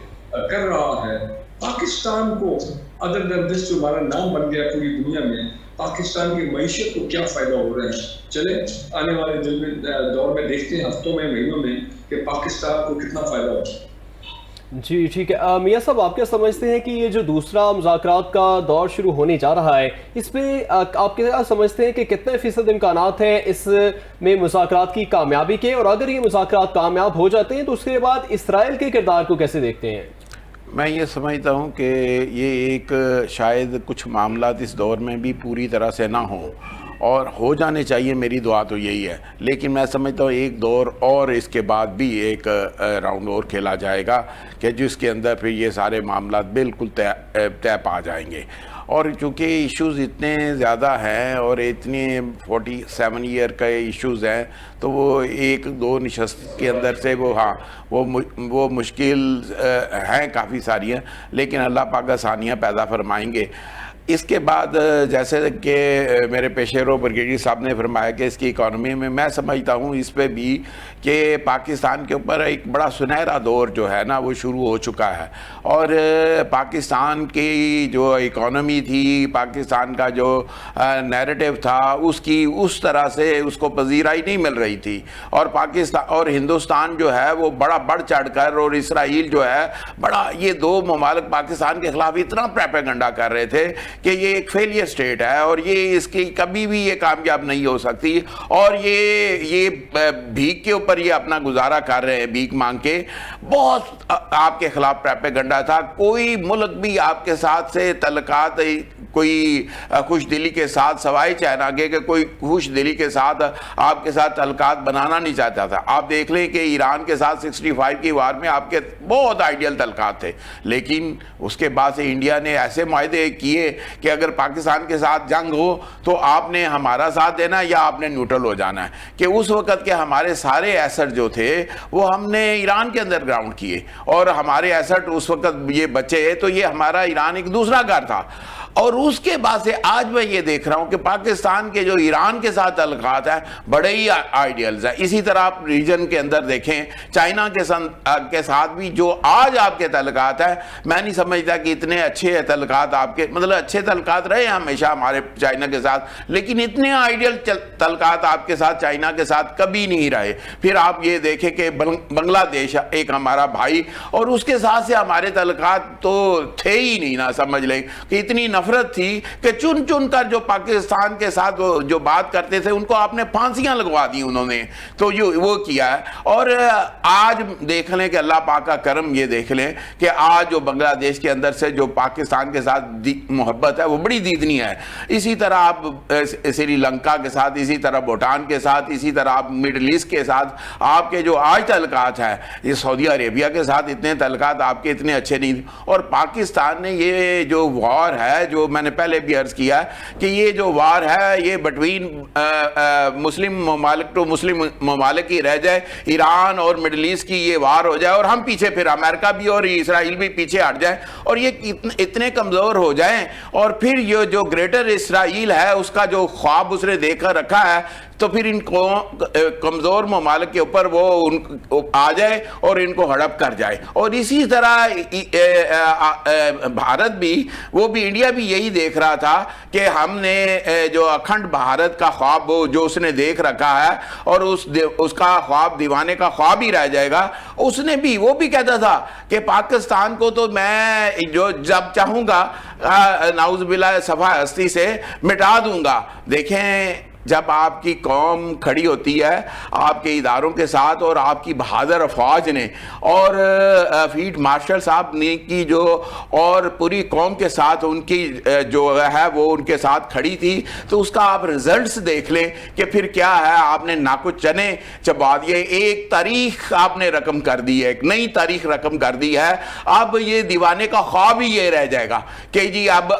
کر رہا ہے, پاکستان کو ادر دین دس جو ہمارا نام بن گیا پوری دنیا میں, پاکستان کی معیشت کو کیا فائدہ ہو رہا ہے. چلے آنے والے دور میں دیکھتے ہیں, ہفتوں میں, مہینوں میں, کہ پاکستان کو کتنا فائدہ ہو. جی ٹھیک ہے. میاں صاحب آپ کیا سمجھتے ہیں کہ یہ جو دوسرا مذاکرات کا دور شروع ہونے جا رہا ہے, اس پہ آپ کیا سمجھتے ہیں کہ کتنے فیصد امکانات ہیں اس میں مذاکرات کی کامیابی کے, اور اگر یہ مذاکرات کامیاب ہو جاتے ہیں تو اس کے بعد اسرائیل کے کردار کو کیسے دیکھتے ہیں؟ میں یہ سمجھتا ہوں کہ یہ ایک شاید کچھ معاملات اس دور میں بھی پوری طرح سے نہ ہوں, اور ہو جانے چاہیے, میری دعا تو یہی ہے. لیکن میں سمجھتا ہوں ایک دور اور اس کے بعد بھی ایک راؤنڈ اور کھیلا جائے گا کہ جس کے اندر پھر یہ سارے معاملات بالکل طے پا جائیں گے. اور چونکہ ایشوز اتنے زیادہ ہیں اور اتنے 47 ایئر کا ایشوز ہیں, تو وہ 1-2 نشست کے اندر سے وہ مشکل ہیں, کافی ساری ہیں, لیکن اللہ پاک آسانیاں پیدا فرمائیں گے. اس کے بعد جیسے کہ میرے پیشے رو بریگیڈیئر صاحب نے فرمایا کہ اس کی اکانومی میں سمجھتا ہوں اس پہ بھی کہ پاکستان کے اوپر ایک بڑا سنہرا دور جو ہے نا وہ شروع ہو چکا ہے. اور پاکستان کی جو اکانومی تھی, پاکستان کا جو نیریٹو تھا, اس کی اس طرح سے اس کو پذیرائی نہیں مل رہی تھی. اور پاکستان اور ہندوستان جو ہے وہ بڑا بڑھ چڑھ کر, اور اسرائیل جو ہے بڑا, یہ دو ممالک پاکستان کے خلاف اتنا پروپیگنڈا کر رہے تھے کہ یہ ایک فیلئر سٹیٹ ہے اور یہ اس کی کبھی بھی یہ کامیاب نہیں ہو سکتی. اور یہ بھیک کے اوپر یہ اپنا گزارا کر رہے ہیں, بھیک مانگ کے. بہت آپ کے خلاف پروپیگنڈا تھا. کوئی ملک بھی آپ کے ساتھ سے تعلقات کوئی خوش دلی کے ساتھ, سوائے چائنا کے, کہ کوئی خوش دلی کے ساتھ آپ کے ساتھ تعلقات بنانا نہیں چاہتا تھا. آپ دیکھ لیں کہ ایران کے ساتھ 65 کی وار میں آپ کے بہت آئیڈیل تعلقات تھے, لیکن اس کے بعد سے انڈیا نے ایسے معاہدے کیے کہ اگر پاکستان کے ساتھ جنگ ہو تو آپ نے ہمارا ساتھ دینا یا آپ نے نیوٹرل ہو جانا ہے. کہ اس وقت کے ہمارے سارے ایسٹ جو تھے وہ ہم نے ایران کے اندر گراؤنڈ کیے, اور ہمارے ایسٹ اس وقت یہ بچے, تو یہ ہمارا ایران ایک دوسرا گھر تھا. اور اس کے بعد سے آج میں یہ دیکھ رہا ہوں کہ پاکستان کے جو ایران کے ساتھ تعلقات ہیں بڑے ہی آئیڈیلز ہیں. اسی طرح آپ ریجن کے اندر دیکھیں, چائنا کے ساتھ بھی جو آج آپ کے تعلقات ہیں, میں نہیں سمجھتا کہ اتنے اچھے تعلقات آپ کے, مطلب اچھے تعلقات رہے ہیں ہمیشہ ہمارے چائنا کے ساتھ, لیکن اتنے آئیڈیل تعلقات آپ کے ساتھ چائنا کے ساتھ کبھی نہیں رہے. پھر آپ یہ دیکھیں کہ بنگلہ دیش ایک ہمارا بھائی, اور اس کے ساتھ سے ہمارے تعلقات تو تھے ہی نہیں, نہ سمجھ لیں کہ اتنی नफरत थी कि चुन चुन कर जो पाकिस्तान के साथ जो बात करते थे उनको आपने फांसियां लगवा दी उन्होंने, तो वो किया है। और आज देख लें कि अल्लाह पाक का करम ये देख लें कि आज जो बांग्लादेश के अंदर से जो पाकिस्तान के साथ मोहब्बत है वो बड़ी दीदनी है। इसी तरह आप श्रीलंका के साथ, इसी तरह भूटान के साथ, इसी तरह आप मिडल ईस्ट के साथ आपके जो आज तल्लुकात है, ये सऊदी अरेबिया के साथ इतने तल्लुकात आपके इतने अच्छे नहीं। और पाकिस्तान ने ये जो वॉर है, जो मैंने पहले भी अर्ज किया कि ये जो वार है ये बिटवीन मुस्लिम ममालिक टू मुस्लिम ममालिक ही रह जाए, ईरान और मिडल ईस्ट की ये वार हो जाए और हम पीछे, फिर अमेरिका भी और इसराइल भी पीछे हट जाए और ये इतने कमज़ोर हो जाएं, और फिर ये जो ग्रेटर इसराइल है उसका जो ख्वाब उसने देखकर रखा है, तो फिर इनको कमज़ोर ममालिक के ऊपर वो आ जाए और इनको हड़प कर जाए। और इसी तरह भारत भी, वो भी, इंडिया भी यही देख रहा था कि हमने जो अखंड भारत का ख्वाब जो उसने देख रखा है और उसका ख्वाब दीवाने का ख्वाब ही रह जाएगा। उसने भी, वो भी कहता था कि पाकिस्तान को तो मैं जो जब चाहूँगा नाउज़ुबिल्लाह सफ़ा हस्ती से मिटा दूंगा। देखें, जब आपकी कौम खड़ी होती है आपके इदारों के साथ और आपकी बहादुर अफवाज ने और फील्ड मार्शल साहब ने की जो, और पूरी कौम के साथ उनकी जो है वो उनके साथ खड़ी थी, तो उसका आप रिजल्ट्स देख लें कि फिर क्या है। आपने नाको चने चबा दिए, एक तारीख आपने रकम कर दी है, एक नई तारीख रकम कर दी है। अब ये दीवाने का ख्वाब ही ये रह जाएगा कि जी अब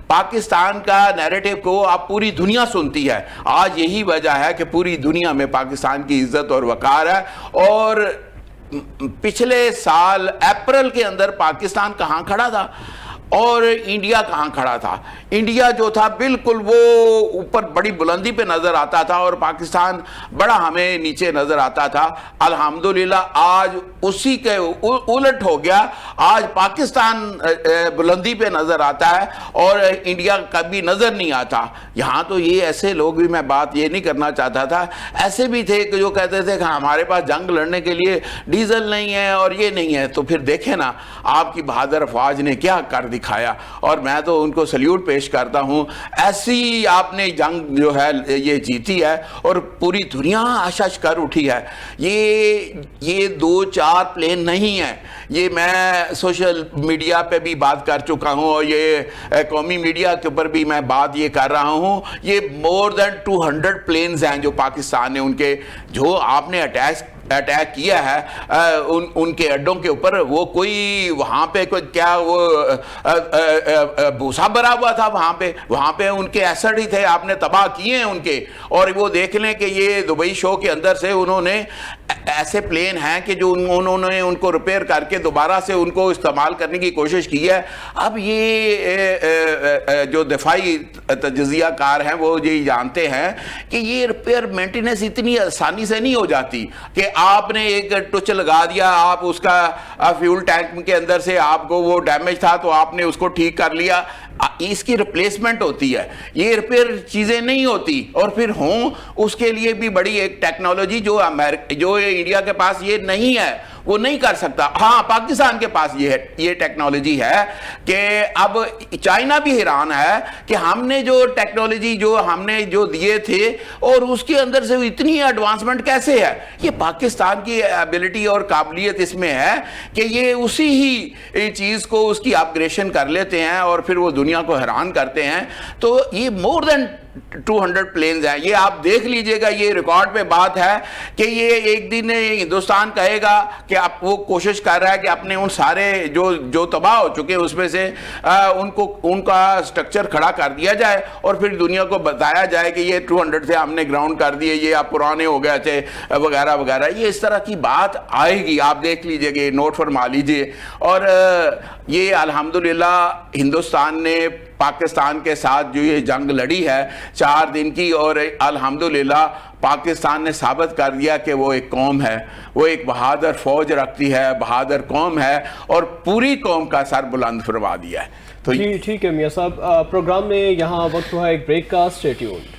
पाकिस्तान का नैरेटिव को आप पूरी दुनिया सुनती है। आज यही वजह है कि पूरी दुनिया में पाकिस्तान की इज्जत और वकार है। और पिछले साल अप्रैल के अंदर पाकिस्तान कहां खड़ा था और इंडिया कहां खड़ा था। इंडिया जो था बिल्कुल वो ऊपर बड़ी बुलंदी पे नजर आता था और पाकिस्तान बड़ा हमें नीचे नजर आता था। अल्हम्दुलिल्लाह आज उसी के उलट हो गया। आज पाकिस्तान बुलंदी पे नजर आता है और इंडिया कभी नजर नहीं आता। यहाँ तो ये ऐसे लोग भी, मैं बात ये नहीं करना चाहता था, ऐसे भी थे कि जो कहते थे कि हमारे पास जंग लड़ने के लिए डीजल नहीं है और ये नहीं है। तो फिर देखे ना आपकी बहादुर अफवाज ने क्या कर दिखाया, और मैं तो उनको सल्यूट पेश करता हूं। ऐसी आपने जंग जो है ये जीती है और पूरी दुनिया आशाश कर उठी है। ये 2-4 प्लेन नहीं है, ये मैं सोशल मीडिया पे भी बात कर चुका हूं और ये कौमी मीडिया के ऊपर भी मैं बात ये कर रहा हूं। ये मोर देन 200 प्लेन्स हैं जो पाकिस्तान ने उनके, जो आपने अटैक किया है उनके अड्डों के ऊपर। वो कोई वहाँ पे कोई क्या वो भूसा भरा हुआ था वहाँ पे उनके एसेट ही थे, आपने तबाह किए हैं उनके। और वो देख लें कि ये दुबई शो के अंदर से उन्होंने ऐसे प्लेन हैं कि जो उन्होंने उनको रिपेयर करके दोबारा से उनको इस्तेमाल करने की कोशिश की है। अब ये जो दिफाई तजज़िया कार हैं वो ये जानते हैं कि ये रिपेयर मेंटेनेंस इतनी आसानी से नहीं हो जाती कि आपने एक टुच लगा दिया, आप उसका फ्यूल टैंक के अंदर से आपको वो डैमेज था तो आपने उसको ठीक कर लिया। इसकी रिप्लेसमेंट होती है, ये रिपेयर चीज़ें नहीं होती। और फिर हों उसके लिए भी बड़ी एक टेक्नोलॉजी जो इंडिया के पास ये नहीं है, वो नहीं कर सकता। हाँ, पाकिस्तान के पास ये टेक्नोलॉजी है कि अब चाइना भी हैरान है कि हमने जो टेक्नोलॉजी हमने दिए थे और उसके अंदर से इतनी एडवांसमेंट कैसे है। ये पाकिस्तान की एबिलिटी और काबिलियत इसमें है कि ये उसी ही चीज़ को उसकी अपग्रेडेशन कर लेते हैं और फिर वो दुनिया को हैरान करते हैं। तो ये मोर देन 200 प्लेन्स हैं। ये आप देख लीजिएगा, ये रिकॉर्ड पे बात है कि ये एक दिन हिंदुस्तान कहेगा कि आप वो कोशिश कर रहा है कि अपने उन सारे जो तबाह हो चुके हैं उसमें से उनका स्ट्रक्चर खड़ा कर दिया जाए और फिर दुनिया को बताया जाए कि ये 200 से हमने ग्राउंड कर दिए, ये आप पुराने हो गए थे वगैरह वगैरह। ये इस तरह की बात आएगी, आप देख लीजिएगा, नोट फरमा लीजिए। और ये अल्हम्दुलिल्लाह हिंदुस्तान ने पाकिस्तान के साथ जो ये जंग लड़ी है 4 दिन की, और अल्हम्दुलिल्लाह पाकिस्तान ने साबित कर दिया कि वो एक कौम है, वो एक बहादुर फौज रखती है, बहादुर कौम है और पूरी कौम का सर बुलंद फरमा दिया है। तो जी ठीक है मियां साहब, प्रोग्राम में यहाँ वक्त हुआ एक ब्रेक का। Stay tuned.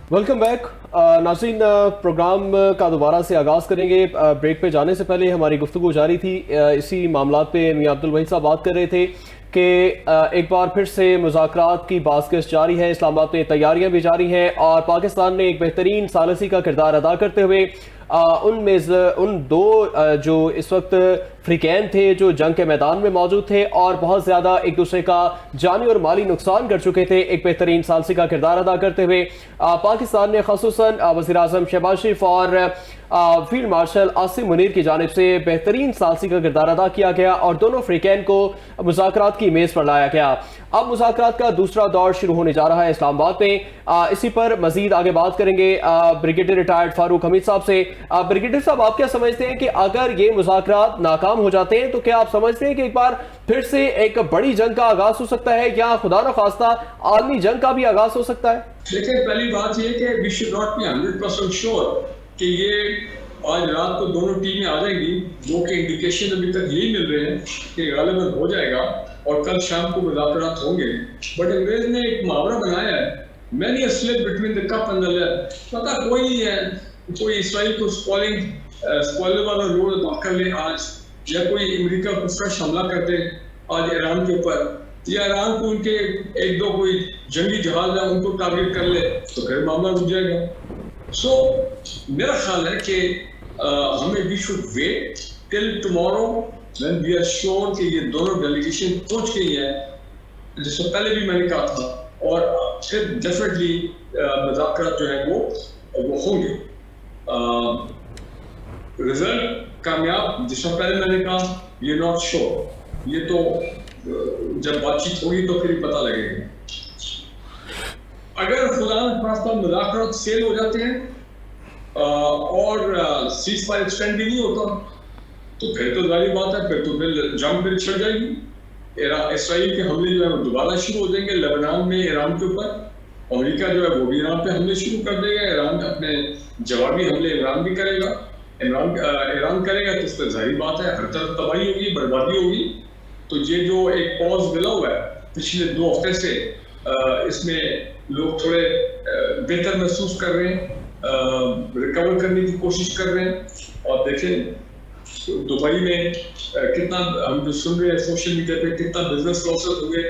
वेलकम बैक नाज़रीन, प्रोग्राम का दोबारा से आगाज़ करेंगे। ब्रेक पे जाने से पहले हमारी गुफ्तगू जारी थी, इसी मामलात पे मियां अब्दुल वहीद साहब बात कर रहे थे कि एक बार फिर से मुज़ाकरात की बाज़गश्त जारी है, इस्लामाबाद में तैयारियां भी जारी हैं और पाकिस्तान ने एक बेहतरीन सालसी का किरदार अदा करते हुए उन दो जो इस वक्त फ्रीकैन थे जो जंग के मैदान में मौजूद थे और बहुत ज़्यादा एक दूसरे का जानी और माली नुकसान कर चुके थे, एक बेहतरीन सालसी का किरदार अदा करते हुए पाकिस्तान ने ख़ुसूसन वज़ीर आज़म शहबाज शरीफ और फील्ड मार्शल आसिम मुनीर की जानिब से बेहतरीन सालसी का किरदार अदा किया गया और दोनों फ्रीकैन को मुज़ाकरात की मेज़ पर लाया गया। अब मुज़ाकरात का दूसरा दौर शुरू होने जा रहा है इस्लामाबाद में। इसी पर मजीद आगे बात करेंगे ब्रिगेडियर रिटायर्ड फारूक हमीद साहब से। ब्रिगेडियर साहब, आप क्या समझते हैं कि अगर ये मुज़ाकरात नाकाम हो जाते हैं तो क्या आप समझते हैं कि एक बार फिर से एक बड़ी जंग का आगाज हो सकता है या खुदा न खास्ता आलमी जंग का भी आगाज हो सकता है? देखिए, पहली बात ये कि we should not be 100% sure कि ये आज रात को दोनों टीमें आ जाएंगी, जो कि इंडिकेशन अभी तक यही मिल रहे हैं कि गालिबन हो जाएगा और कल शाम को मुज़ाकरात होंगे। बट अंग्रेज ने एक मुहावरा बनाया है, many a slip between the cup and the lap. पता कोई इसराइल को स्पॉइलर वाला रोल अदा कर ले आज, या कोई अमेरिका को फ्रेश हमला कर दे आज ईरान के ऊपर, या ईरान को उनके एक दो कोई जंगी जहाज है उनको टारगेट कर ले, तो फिर मामला रुक जाएगा। सो मेरा ख्याल है कि हमें we should wait till tomorrow when we are sure कि ये दोनों डेलीगेशन पहुंच गई है, जिससे पहले भी मैंने कहा था, और फिर डेफिनेटली मुज़ाकरात जो है वो होंगे। रिजल्ट कामयाब, जिससे पहले मैंने कहा ये नॉट श्योर, ये तो जब बातचीत होगी तो फिर पता लगेगा। अगर खुदा न खास्ता मुज़ाकरात फेल हो जाते हैं और सीज फायर एक्सटेंड भी नहीं होता, तो फिर तो जाहिर बात है, फिर जंग भी छिड़ जाएगी। इसराइल के हमले जो है वो दोबारा शुरू हो जाएंगे लेबनान में ईरान के ऊपर। अमेरिका जो है वो भी ईरान पे हमले शुरू कर देगा, ईरान अपने जवाबी हमले ईरान भी करेगा, ईरान करेगा, तो उस पर जाहिर बात है हर तरफ तबाही होगी, बर्बादी होगी। तो ये जो एक पॉज मिला हुआ है पिछले 2 हफ्ते से, इसमें लोग थोड़े बेहतर महसूस कर रहे हैं, रिकवर करने की कोशिश कर रहे हैं। और देखें दुबई में कितना हम जो सुन रहे हैं सोशल मीडिया पे, कितना बिजनेस लॉसेस हुए,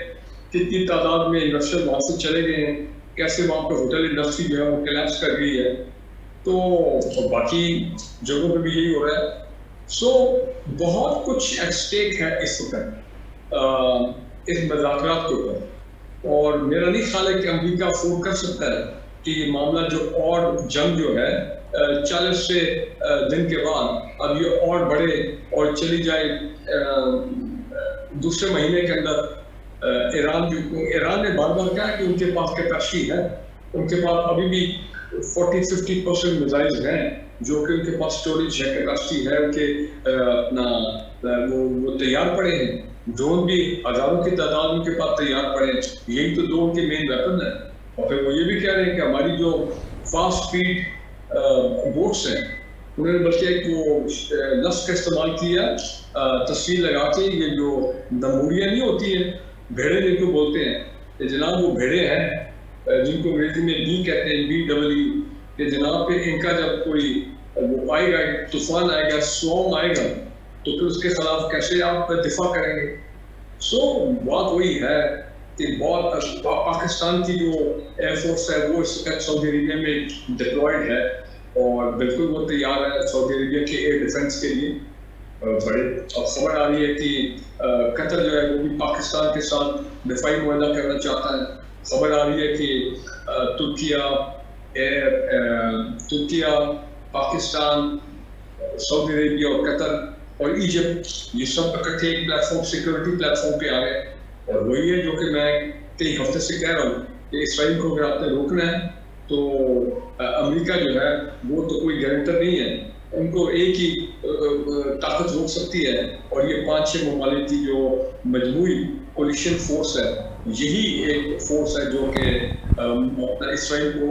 कितनी तादाद में इन्वेस्टर वहाँ से चले गए हैं, कैसे वहाँ पर होटल इंडस्ट्री जो है वो कोलैप्स कर गई है। तो बाकी जगहों पे भी यही हो रहा है। सो बहुत कुछ एट स्टेक है इस वक्त इस मुज़ाकरात के ऊपर, और मेरा नहीं ख्याल है कि अमेरिका अफोर्ड कर सकता है कि ये मामला जो और जंग जो है 40 से दिन के बाद अब ये और बढ़े और चली जाए दूसरे महीने के अंदर। ईरान ने बार बार कहा कि उनके पास कैपेसिटी है, उनके पास अभी भी 40-50% मिसाइल्स हैं जो कि उनके पास स्टोरेज है, कैपेसिटी है, उनके वो तैयार पड़े हैं। ड्रोन भी हजारों की तादाद उनके पास तैयार पड़े हैं, यही तो 2 उनके मेन वेपन है। और फिर वो ये भी कह रहे हैं कि हमारी जो फास्ट स्पीड बोट्स हैं, उन्होंने बल्कि एक वो लफ्ज़ का इस्तेमाल किया, तस्वीर लगा के, ये जो नमूरियाँ नहीं होती है, भेड़े जिनको बोलते हैं, कि जनाब वो भेड़े हैं जिनको अंग्रेजी में बी कहते हैं, BW, कि जनाब पे इनका जब कोई वो आएगा, तूफान आएगा, स्टॉर्म आएगा, तो फिर उसके खिलाफ कैसे आप दिफा करेंगे। सो बात वही है कि बहुत पाकिस्तान की जो एयरफोर्स है वो इस वक्त सऊदी अरेबिया में डिप्लॉयड है और बिल्कुल वो तैयार है सऊदी अरेबिया के एयर डिफेंस के लिए। बड़े अब खबर आ रही है कि कतर जो है वो भी पाकिस्तान के साथ दिफाई मुआहदा करना चाहता है। खबर आ रही है कि तुर्किया, पाकिस्तान, सऊदी अरेबिया और कतर और इजिप्ट, ये सब इकट्ठे एक प्लेटफॉर्म, सिक्योरिटी प्लेटफॉर्म पे आ गए। और वही है जो कि मैं कई हफ्ते से कह रहा हूँ कि इसराइल को अगर आपने रोकना है तो अमेरिका जो है वो तो कोई गारंटर नहीं है, उनको एक ही ताकत रोक सकती है, और ये 5-6 ममालिक की जो मजमूई कोलिशन फोर्स है, यही एक फोर्स है जो कि इसराइल को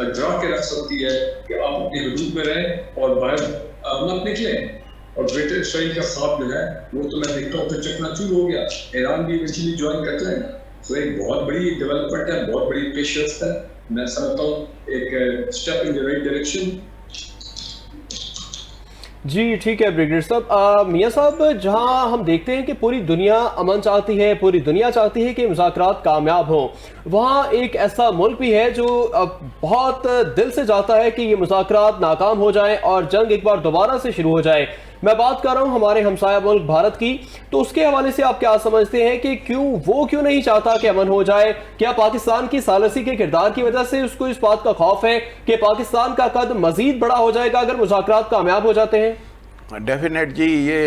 डरा के रख सकती है कि आप अपनी हदूद में रहें और बाहर मत निकलें। और ग्रेटर इसराइल का ख्वाब जो है वो तो मैं देखता हूँ तो चकनाचूर हो गया, ईरान भी इवेंचुअली ज्वाइन करता है। तो एक बहुत बड़ी डेवलपमेंट है, बहुत बड़ी पेशरफ है, میں سمجھتا ہوں ایک step in the right direction. جی ٹھیک ہے بریگیڈیئر صاحب. میاں صاحب, جہاں ہم دیکھتے ہیں کہ پوری دنیا امن چاہتی ہے, پوری دنیا چاہتی ہے کہ مذاکرات کامیاب ہوں, وہاں ایک ایسا ملک بھی ہے جو بہت دل سے چاہتا ہے کہ یہ مذاکرات ناکام ہو جائیں اور جنگ ایک بار دوبارہ سے شروع ہو جائے. میں بات کر رہا ہوں ہمارے ہمسایہ ملک بھارت کی. تو اس کے حوالے سے آپ کیا سمجھتے ہیں کہ وہ کیوں نہیں چاہتا کہ امن ہو جائے؟ کیا پاکستان کی ثالثی کے کردار کی وجہ سے اس کو اس بات کا خوف ہے کہ پاکستان کا قد مزید بڑا ہو جائے گا اگر مذاکرات کامیاب ہو جاتے ہیں؟ ڈیفینیٹ جی, یہ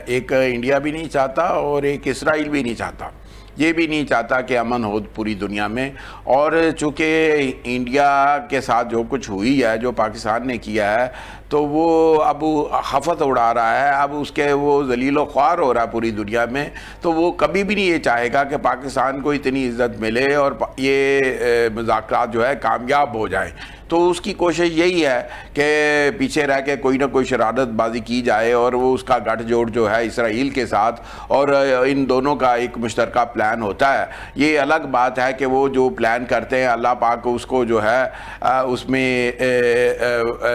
ایک انڈیا بھی نہیں چاہتا اور ایک اسرائیل بھی نہیں چاہتا. یہ بھی نہیں چاہتا کہ امن ہو پوری دنیا میں. اور چونکہ انڈیا کے ساتھ جو کچھ ہوئی ہے, جو پاکستان نے کیا ہے, تو وہ اب خفت اڑا رہا ہے, اب اس کے وہ ذلیل و خوار ہو رہا ہے پوری دنیا میں. تو وہ کبھی بھی نہیں یہ چاہے گا کہ پاکستان کو اتنی عزت ملے اور یہ مذاکرات جو ہے کامیاب ہو جائیں. تو اس کی کوشش یہی ہے کہ پیچھے رہ کے کوئی نہ کوئی شرارت بازی کی جائے اور وہ اس کا گٹھ جوڑ جو ہے اسرائیل کے ساتھ اور ان دونوں کا ایک مشترکہ پلان ہوتا ہے. یہ الگ بات ہے کہ وہ جو پلان کرتے ہیں اللہ پاک اس کو جو ہے اس میں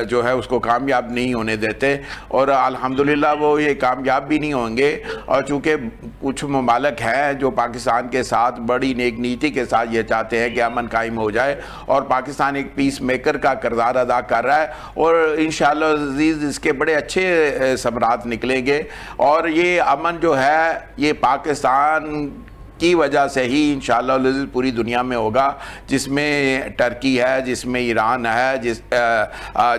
جو ہے اس کو کامیاب نہیں ہونے دیتے, اور الحمدللہ وہ یہ کامیاب بھی نہیں ہوں گے. اور چونکہ کچھ ممالک ہیں جو پاکستان کے ساتھ بڑی نیک نیتی کے ساتھ یہ چاہتے ہیں کہ امن قائم ہو جائے, اور پاکستان ایک پیس میکر کا کردار ادا کر رہا ہے, اور انشاءاللہ عزیز اس کے بڑے اچھے ثمرات نکلیں گے. اور یہ امن جو ہے یہ پاکستان کی وجہ سے ہی انشاءاللہ العزیز پوری دنیا میں ہوگا, جس میں ٹرکی ہے, جس میں ایران ہے,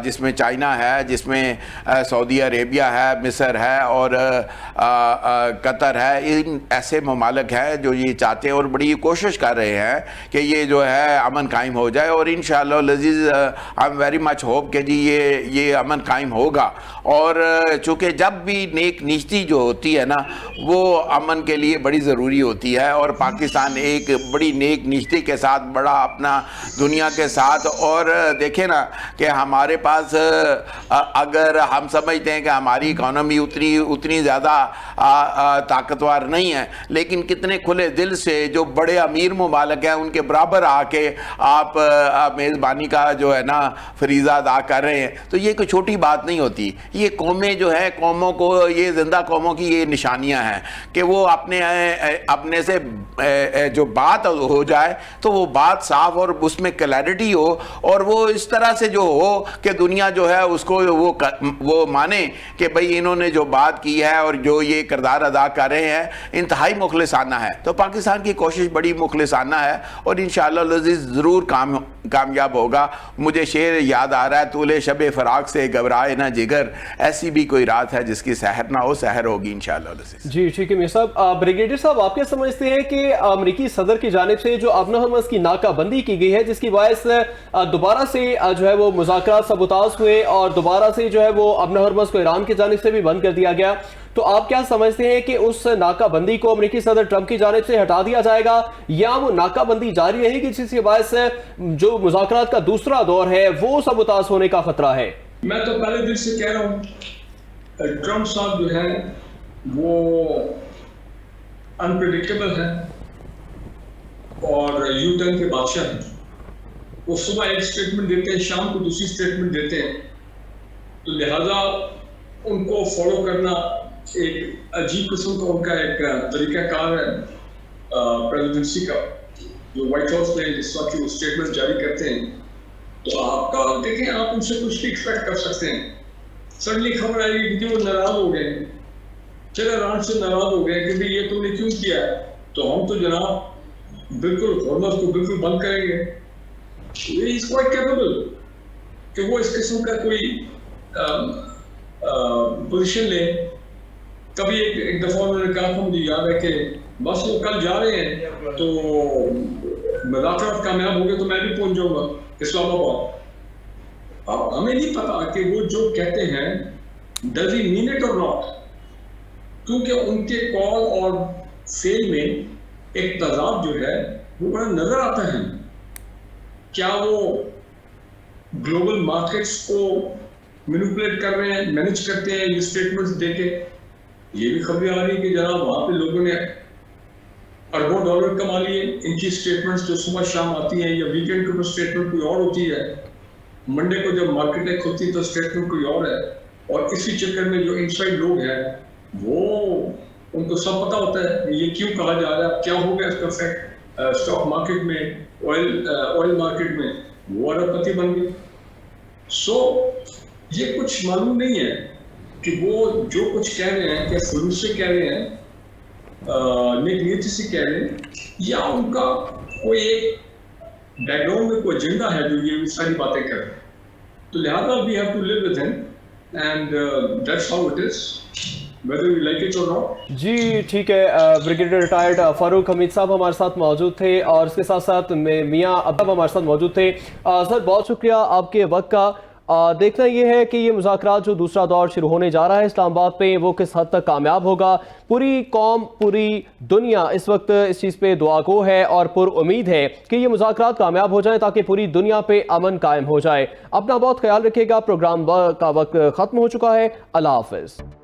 جس میں چائنا ہے, جس میں سعودی عربیہ ہے, مصر ہے اور قطر ہے. ان ایسے ممالک ہیں جو یہ چاہتے ہیں اور بڑی کوشش کر رہے ہیں کہ یہ جو ہے امن قائم ہو جائے. اور انشاءاللہ العزیز I am very much hope کہ جی یہ امن قائم ہوگا. اور چونکہ جب بھی نیک نیتی جو ہوتی ہے نا وہ امن کے لیے بڑی ضروری ہوتی ہے, اور پاکستان ایک بڑی نیک نیتی کے ساتھ بڑا اپنا دنیا کے ساتھ. اور دیکھیں نا کہ ہمارے پاس اگر ہم سمجھتے ہیں کہ ہماری اکانومی اتنی زیادہ طاقتور نہیں ہے, لیکن کتنے کھلے دل سے جو بڑے امیر ممالک ہیں ان کے برابر آ کے آپ میزبانی کا جو ہے نا فریضہ ادا کر رہے ہیں. تو یہ کوئی چھوٹی بات نہیں ہوتی. یہ قومیں جو ہے قوموں کو, یہ زندہ قوموں کی یہ نشانیاں ہیں کہ وہ اپنے سے جو بات ہو جائے تو وہ بات صاف اور اس میں کلیئرٹی ہو, اور وہ اس طرح سے جو ہو کہ دنیا جو ہے اس کو وہ مانے کہ بھئی انہوں نے جو بات کی ہے اور جو یہ کردار ادا کر رہے ہیں انتہائی مخلصانہ ہے. تو پاکستان کی کوشش بڑی مخلصانہ ہے اور انشاءاللہ العزیز ضرور کامیاب ہوگا. مجھے شعر یاد آ رہا ہے, طول شب فراق سے گھبرائے نہ جگر, ایسی بھی کوئی رات ہے جس کی سحر نہ ہو, سحر ہوگی انشاءاللہ العزیز. جی ٹھیک ہے میر صاحب. بریگیڈیئر صاحب, آپ کیا سمجھتے ہیں کہ امریکی صدر کی جانب سے جو امن و ہرمز کی ناکہ بندی کی گئی ہے جس کی باعث دوبارہ سے جو ہے وہ مذاکرات سبوتاژ ہوئے اور دوبارہ سے جو ہے وہ امن و ہرمز کو ایران کی جانب سے بھی بند کر دیا گیا, تو آپ کیا سمجھتے ہیں کہ اس ناکہ بندی کو امریکی صدر ٹرمپ کی جانب سے ہٹا دیا جائے گا یا وہ ناکہ بندی جاری رہے گی جس کی باعث جو مذاکرات کا دوسرا دور ہے وہ سبوتاژ ہونے کا خطرہ ہے؟ میں تو پہلے دن سے کہہ رہا ہوں ٹرمپ صاحب جو ہے وہ انپریڈکٹیبل ہے اور یو ٹرن کے بادشاہ ہیں. وہ صبح ایک سٹیٹمنٹ دیتے ہیں, شام کو دوسری سٹیٹمنٹ دیتے ہیں, تو لہذا ان کو فالو کرنا ایک عجیب قسم کا ان کا ایک طریقہ کار ہے پریزیڈنسی کا, جو وائٹ ہاؤس میں جس وقت وہ سٹیٹمنٹ جاری کرتے ہیں تو آپ دیکھیں آپ ان سے کچھ بھی ایکسپیکٹ کر سکتے ہیں. سڈنلی خبر آئے گی کہ وہ ناراض ہو گئے, چلے ایران سے ناراض ہو گئے کہ بھئی یہ تم نے کیوں کیا ہے, تو ہم تو جناب بالکل ہرمز کو بالکل بند کریں گے. He is quite capable کہ وہ اس قسم کا کوئی پوزیشن لے. کبھی ایک دفعہ انہوں نے کہا تھا, مجھے یاد ہے کہ بس وہ کل جا رہے ہیں تو مذاکرات کامیاب ہو گئے تو میں بھی پہنچ جاؤں گا اسلام آباد. اب ہمیں نہیں پتا کہ وہ جو کہتے ہیں does he mean it or not, کیونکہ ان کے کال اور فیل میں ایک تضاد جو ہے وہ بڑا نظر آتا ہے. کیا وہ گلوبل مارکیٹس کو مینوپولیٹ کر رہے ہیں, مینیج کرتے ہیں یہ سٹیٹمنٹس دے کے؟ یہ بھی خبریں آ رہی ہیں کہ جناب وہاں پہ لوگوں نے अरबों डॉलर कमा लिए। इनकी स्टेटमेंट्स जो सुबह शाम आती हैं या वीकेंड के ऊपर स्टेटमेंट कोई और होती है, मंडे को जब मार्केटें खुलती है तो स्टेटमेंट कोई और है। और इसी चक्कर में जो इनसाइड लोग हैं वो उनको सब पता होता है ये क्यों कहा जा रहा है, क्या हो गया इसका इफेक्ट स्टॉक मार्केट में, ऑयल मार्केट में, वो अरबपति बन गए। सो ये कुछ मालूम नहीं है कि वो जो कुछ कह रहे हैं क्या जुलूस से कह रहे हैं, नेक नीयत से कह रहे हैं, या उनका कोई एक बैकग्राउंड में कोई एजेंडा है जो ये सारी बातें कर रहे हैं। तो लिहाजा we have to live with him and that's how it is, whether we like it or not। जी ठीक है, ब्रिगेडियर रिटायर्ड फारूक हमीद साहब हमारे साथ मौजूद थे और इसके साथ साथ मियां अब्बाब हमारे साथ मौजूद थे। सर बहुत शुक्रिया आपके वक्त का। देखना ये है कि ये मुज़ाकरात जो दूसरा दौर शुरू होने जा रहा है इस्लामाबाद पे, वो किस हद तक कामयाब होगा। पूरी कौम, पूरी दुनिया इस वक्त इस चीज़ पे दुआगो है और पुर उम्मीद है कि ये मुज़ाकरात कामयाब हो जाएं ताकि पूरी दुनिया पे अमन कायम हो जाए। अपना बहुत ख्याल रखिएगा। प्रोग्राम का वक्त ख़त्म हो चुका है। अल्लाह हाफ़िज़।